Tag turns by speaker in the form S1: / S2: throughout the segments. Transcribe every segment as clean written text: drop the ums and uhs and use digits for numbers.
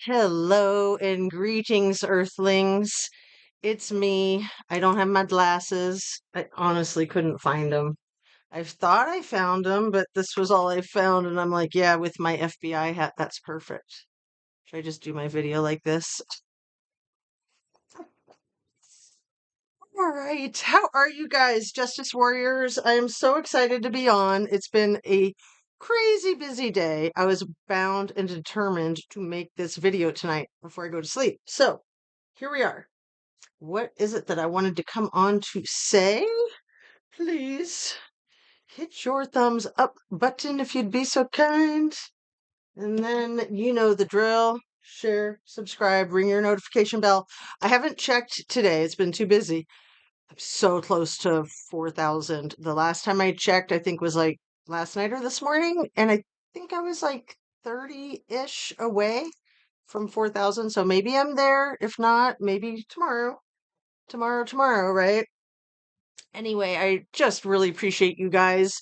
S1: Hello and greetings, Earthlings. It's me. I don't have my glasses. I honestly couldn't find them. I thought I found them, but this was all I found, and I'm like, yeah, with my FBI hat, that's perfect. Should I just do my video like this? All right. How are you guys, Justice Warriors? I am so excited to be on. It's been a crazy busy day. I was bound and determined to make this video tonight before I go to sleep. So here we are. What is it that I wanted to come on to say? Please hit your thumbs up button if you'd be so kind. And then you know the drill. Share, subscribe, ring your notification bell. I haven't checked today. It's been too busy. I'm so close to 4,000. The last time I checked, I think was like last night or this morning. And I think I was like 30-ish away from 4,000. So maybe I'm there. If not, maybe tomorrow. Tomorrow, right? Anyway, I just really appreciate you guys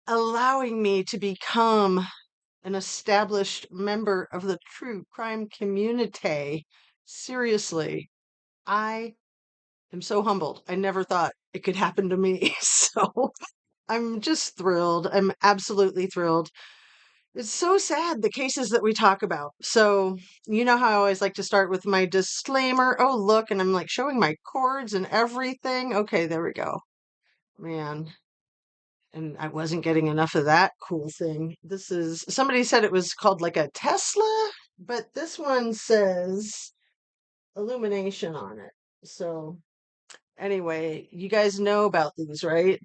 S1: allowing me to become an established member of the true crime community. Seriously, I am so humbled. I never thought it could happen to me. So I'm just thrilled. I'm absolutely thrilled. It's so sad, the cases that we talk about. So, you know how I always like to start with my disclaimer. Oh, look, and I'm like showing my cords and everything. Okay, there we go. Man, and I wasn't getting enough of that cool thing. This is, somebody said it was called like a Tesla, but this one says illumination on it. So anyway, you guys know about these, right?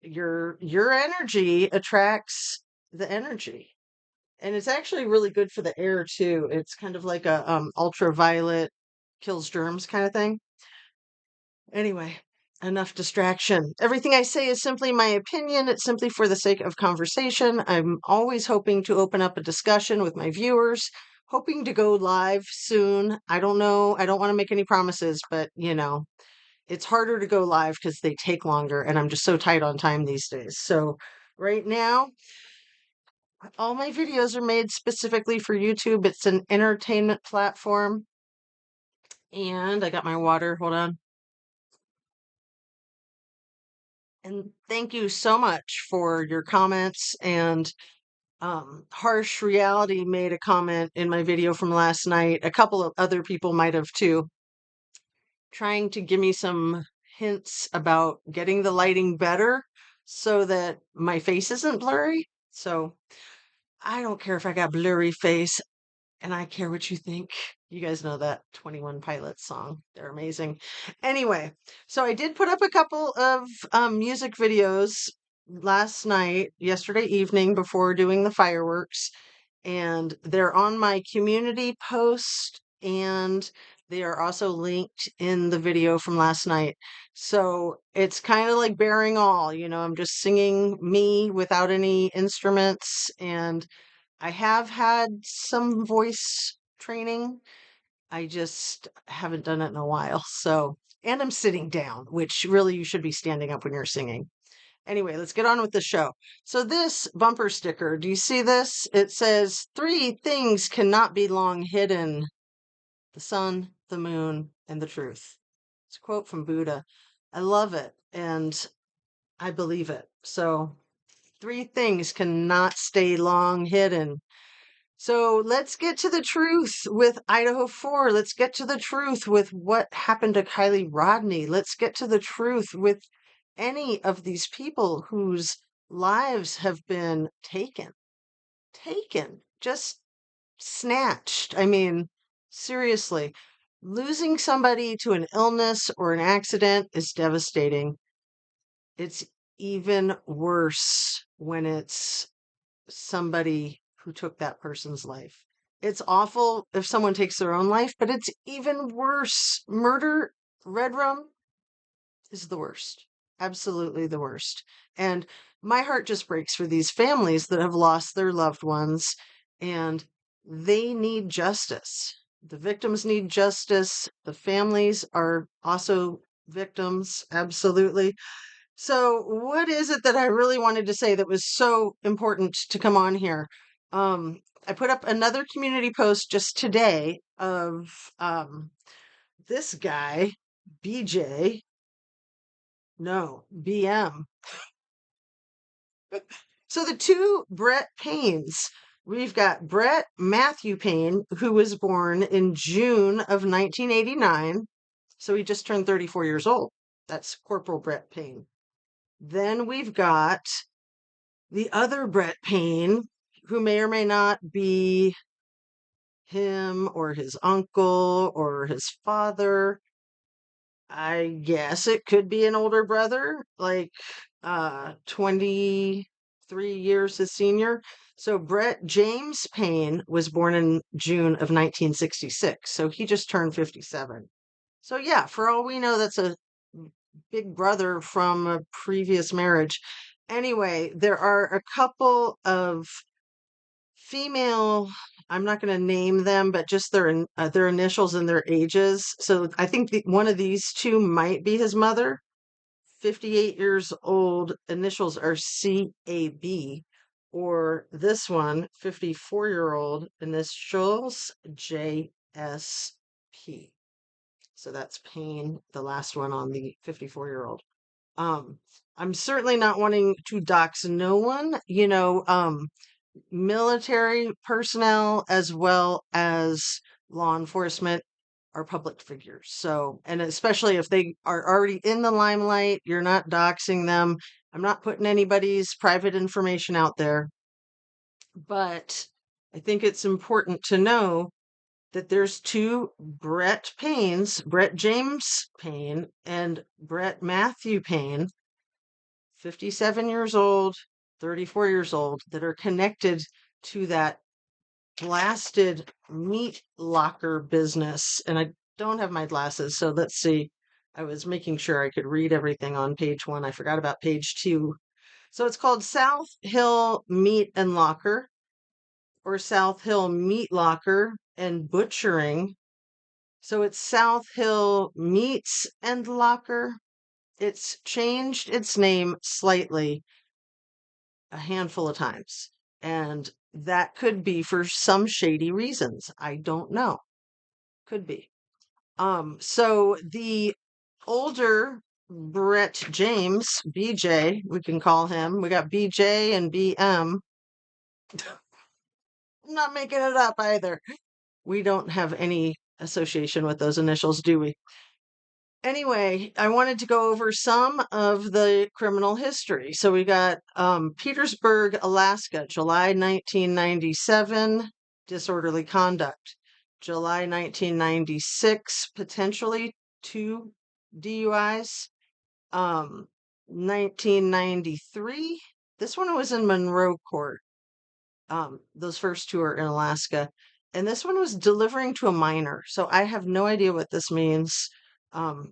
S1: Your energy attracts the energy. And it's actually really good for the air too. It's kind of like a ultraviolet kills germs kind of thing. Anyway, enough distraction. Everything I say is simply my opinion. It's simply for the sake of conversation. I'm always hoping to open up a discussion with my viewers, hoping to go live soon. I don't know. I don't want to make any promises, but it's harder to go live because they take longer, and I'm just so tight on time these days. So, right now, all my videos are made specifically for YouTube. It's an entertainment platform. And I got my water. Hold on. And thank you so much for your comments. And Harsh Reality made a comment in my video from last night. A couple of other people might have too, trying to give me some hints about getting the lighting better so that my face isn't blurry. So I don't care if I got blurry face, and I care what you think. You guys know that 21 Pilots song. They're amazing. Anyway, so I did put up a couple of music videos last night, yesterday evening, before doing the fireworks, and they're on my community post, and they are also linked in the video from last night. So it's kind of like bearing all, I'm just singing me without any instruments, and I have had some voice training. I just haven't done it in a while. So, and I'm sitting down, which really you should be standing up when you're singing. Anyway, let's get on with the show. So, this bumper sticker, do you see this? It says, "Three things cannot be long hidden: the sun, the moon, and the truth." It's a quote from Buddha. I love it and I believe it. So, three things cannot stay long hidden: so let's get to the truth with Idaho 4. Let's get to the truth with what happened to Kylie Rodney. Let's get to the truth with any of these people whose lives have been just snatched. I mean, seriously, losing somebody to an illness or an accident is devastating. It's even worse when it's somebody who took that person's life. It's awful if someone takes their own life, but it's even worse. Murder, red rum, is the worst. Absolutely the worst. And my heart just breaks for these families that have lost their loved ones, and they need justice. The victims need justice. The families are also victims, absolutely. So, what is it that I really wanted to say that was so important to come on here? I put up another community post just today of this guy, BJ, no, BM. So the two Brett Paynes, we've got Brett Matthew Payne, who was born in June of 1989. So he just turned 34 years old. That's Corporal Brett Payne. Then we've got the other Brett Payne, who may or may not be him or his uncle or his father. I guess it could be an older brother, like 23 years his senior. So Brett James Payne was born in June of 1966. So he just turned 57. So yeah, for all we know, that's a big brother from a previous marriage. Anyway, there are a couple of female, I'm not going to name them, but just their initials and their ages. So I think one of these two might be his mother. 58 years old, initials are CAB, or this one, 54-year-old, initials JSP. So that's Payne, the last one on the 54-year-old. Um, I'm certainly not wanting to dox no one, military personnel as well as law enforcement are public figures. So, and especially if they are already in the limelight, you're not doxing them. I'm not putting anybody's private information out there, but I think it's important to know that there's two Brett Paynes, Brett James Payne and Brett Matthew Payne, 57 years old, 34 years old, that are connected to that blasted meat locker business. And I don't have my glasses, so let's see. I was making sure I could read everything on page 1. I forgot about page 2. So it's called South Hill Meat and Locker, or South Hill Meat Locker and Butchering. So it's South Hill Meats and Locker. It's changed its name slightly a handful of times. And that could be for some shady reasons. I don't know. Could be. So the older Brett James, BJ, we can call him. We got BJ and BM. I'm not making it up either. We don't have any association with those initials, do we? Anyway, I wanted to go over some of the criminal history. So we got Petersburg, Alaska, July 1997, disorderly conduct. July 1996, potentially 2 DUIs. 1993, this one was in Monroe Court. Those first 2 are in Alaska. And this one was delivering to a minor. So I have no idea what this means.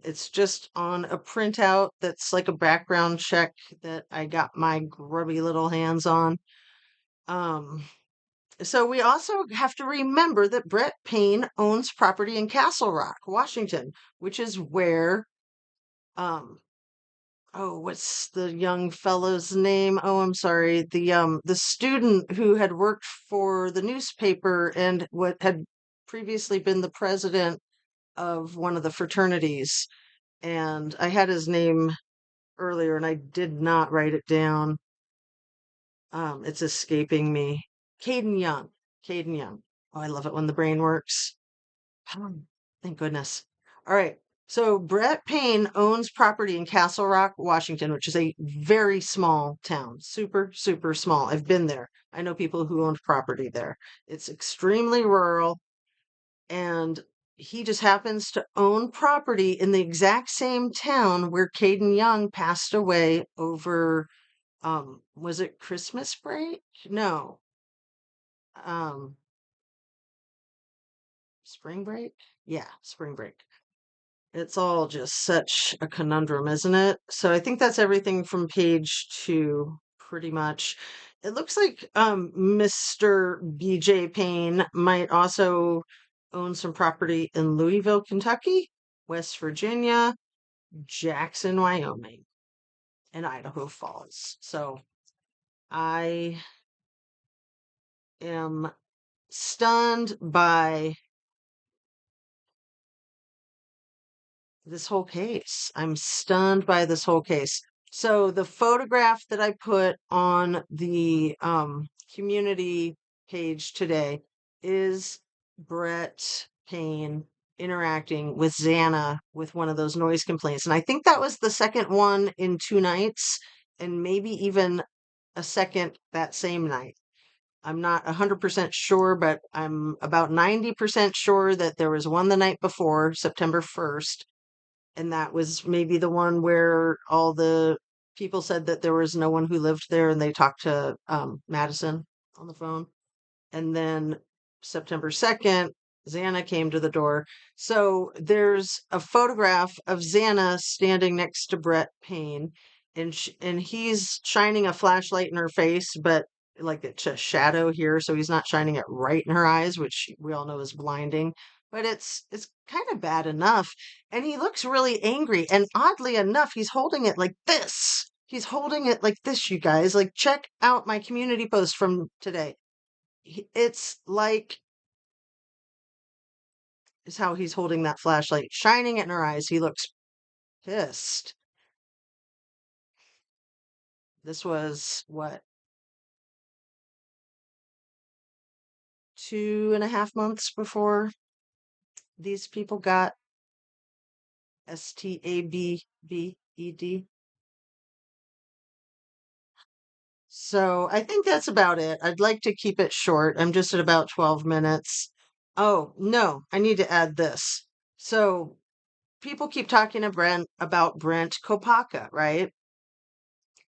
S1: It's just on a printout that's like a background check that I got my grubby little hands on. So we also have to remember that Brett Payne owns property in Castle Rock, Washington, which is where, what's the young fellow's name? Oh, I'm sorry. The student who had worked for the newspaper and what had previously been the president of one of the fraternities. And I had his name earlier and I did not write it down. It's escaping me. Caden Young. Caden Young. Oh, I love it when the brain works. Thank goodness. All right. So Brett Payne owns property in Castle Rock, Washington, which is a very small town. Super, super small. I've been there. I know people who owned property there. It's extremely rural, and he just happens to own property in the exact same town where Caden Young passed away over, was it Christmas break? No. Um, Spring break? Yeah, spring break. It's all just such a conundrum, isn't it? So I think that's everything from page 2, pretty much. It looks like Mr. BJ Payne might also own some property in Louisville, Kentucky, West Virginia, Jackson, Wyoming, and Idaho Falls. So I am stunned by this whole case. I'm stunned by this whole case. So the photograph that I put on the community page today is Brett Payne interacting with Xana with one of those noise complaints. And I think that was the second one in 2 nights, and maybe even a second that same night. I'm not 100% sure, but I'm about 90% sure that there was one the night before, September 1st, and that was maybe the one where all the people said that there was no one who lived there, and they talked to Madison on the phone. And then September 2nd, Xana came to the door. So there's a photograph of Xana standing next to Brett Payne, and he's shining a flashlight in her face, but like it's a shadow here, so he's not shining it right in her eyes, which we all know is blinding. But it's kind of bad enough. And he looks really angry. And oddly enough, he's holding it like this. He's holding it like this, you guys. Like, check out my community post from today. It's like is how he's holding that flashlight, shining it in her eyes. He looks pissed. This was what, 2.5 months before these people got STABBED. So I think that's about it. I'd like to keep it short. I'm just at about 12 minutes. Oh, no, I need to add this. So people keep talking to about Brent Kopaka, right?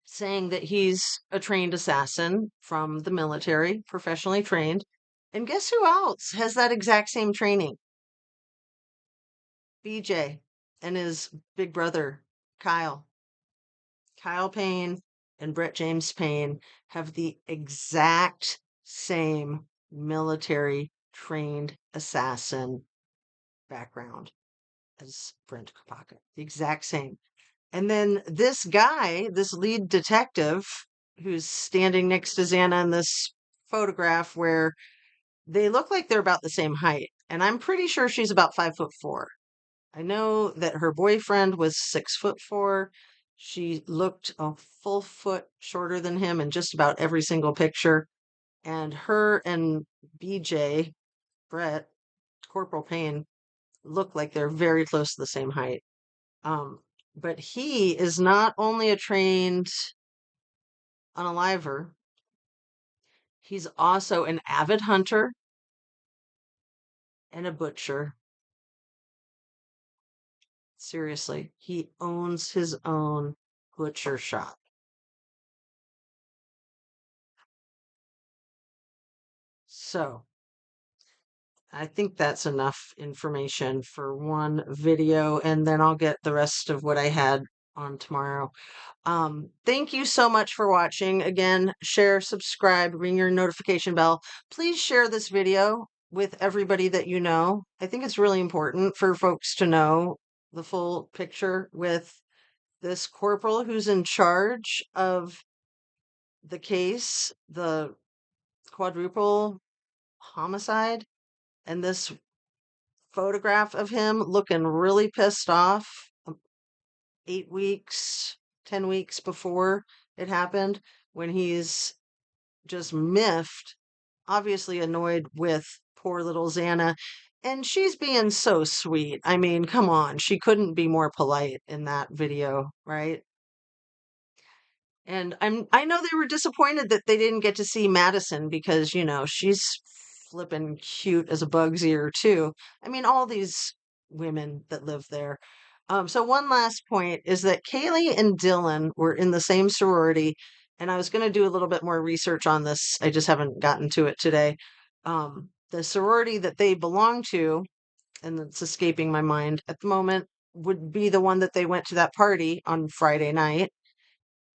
S1: Saying that he's a trained assassin from the military, professionally trained. And guess who else has that exact same training? BJ and his big brother, Kyle. Kyle Payne and Brett James Payne have the exact same military trained assassin background as Brent Kopaka. The exact same. And then this guy, this lead detective, who's standing next to Xana in this photograph where they look like they're about the same height. And I'm pretty sure she's about 5'4". I know that her boyfriend was 6'4". She looked a full foot shorter than him in just about every single picture. And her and BJ, Brett, Corporal Payne, look like they're very close to the same height. Um, but he is not only a trained unaliver, he's also an avid hunter and a butcher. Seriously, he owns his own butcher shop. So I think that's enough information for one video, and then I'll get the rest of what I had on tomorrow. Thank you so much for watching. Again, share, subscribe, ring your notification bell. Please share this video with everybody that you know. I think it's really important for folks to know the full picture with this corporal who's in charge of the case, the quadruple homicide, and this photograph of him looking really pissed off 8 weeks, 10 weeks before it happened, when he's just miffed, obviously annoyed with poor little Xana. And she's being so sweet. I mean, come on. She couldn't be more polite in that video, right? And I know they were disappointed that they didn't get to see Madison because, she's flippin' cute as a bug's ear too. I mean, all these women that live there. So one last point is that Kaylee and Dylan were in the same sorority, and I was going to do a little bit more research on this. I just haven't gotten to it today. The sorority that they belong to, and it's escaping my mind at the moment, would be the one that they went to that party on Friday night.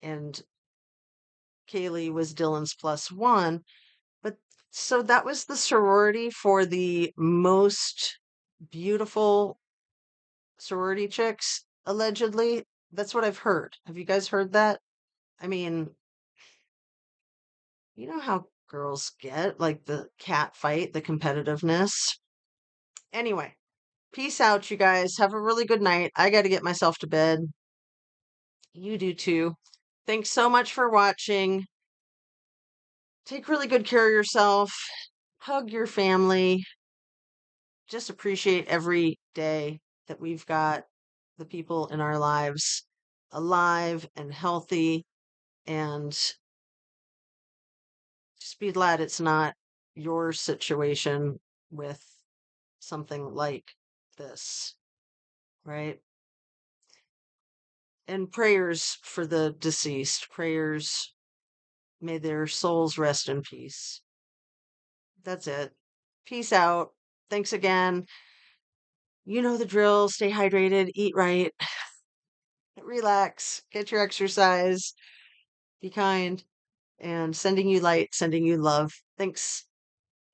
S1: And Kaylee was Dylan's plus one. But so that was the sorority for the most beautiful sorority chicks, allegedly. That's what I've heard. Have you guys heard that? I mean, you know how girls get, like the cat fight, the competitiveness. Anyway, peace out, you guys. Have a really good night. I got to get myself to bed. You do too. Thanks so much for watching. Take really good care of yourself. Hug your family. Just appreciate every day that we've got the people in our lives alive and healthy, and just be glad it's not your situation with something like this, right? And prayers for the deceased. Prayers, may their souls rest in peace. That's it. Peace out. Thanks again. You know the drill. Stay hydrated, eat right, relax, get your exercise, be kind, and sending you light, sending you love. Thanks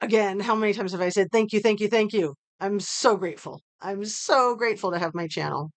S1: again. How many times have I said thank you, thank you, thank you? I'm so grateful. I'm so grateful to have my channel.